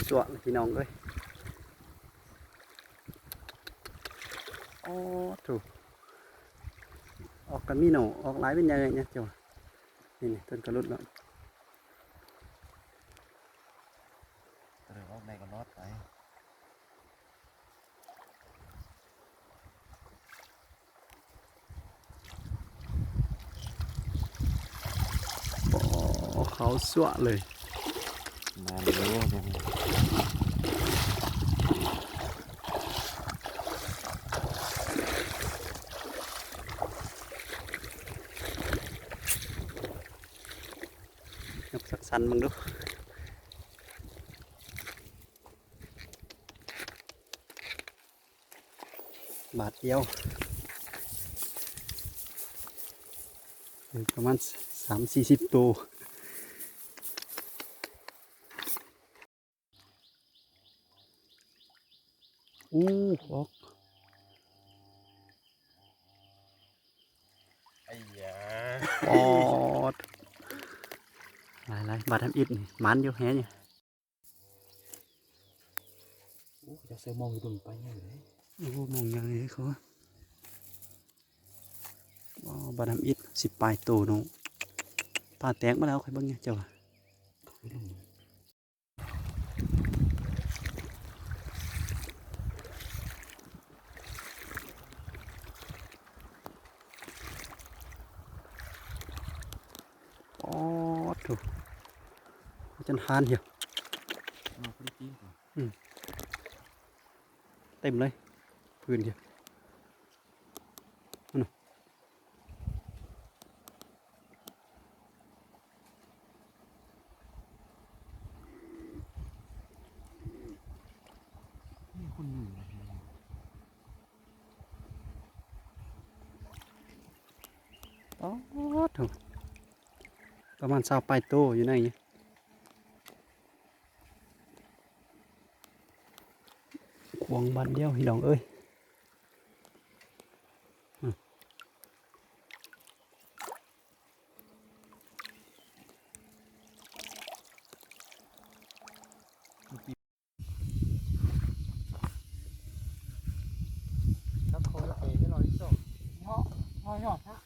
สวะพี่น้องเอ้ยอ๋อถูกออกกันมีหนูออกหลายเป็นยังไงเนี่ยจ้ะนี่ต้นกระลุดแล้วหรือว่าในก็รอดไปอ๋อเขาสวะเลยมาดูยกสักสันมึงดูบาทเดียวประมาณ30-40ตัวอู้ออก ไอ้ยาปอดหลายบาททำอิฐนี่มันอยู่แฮะเนี่ย โอ้จะเซลมองอยู่ตรงไปยังไง โอ้มองยังไงเขาว้าวบาดทำอิฐ10 ปลายโตน้องผ่าแตกมาแล้วใครบ้างเนี่ยเจ้าอ๋อถูกจนหานเหี้ย มาพอดีจริงป่ะ เต็มเลยพื้นเหี้ยนั่นน่ะ นี่คนอยู่นะ อ๋อถูกประมาณ20 ปลายโตอยู่ในนี้ควงบันเดียวพี่น้องเอ้ยถ้าเขาจะเตะให้เราที่สุดเพราะหยอดฮะ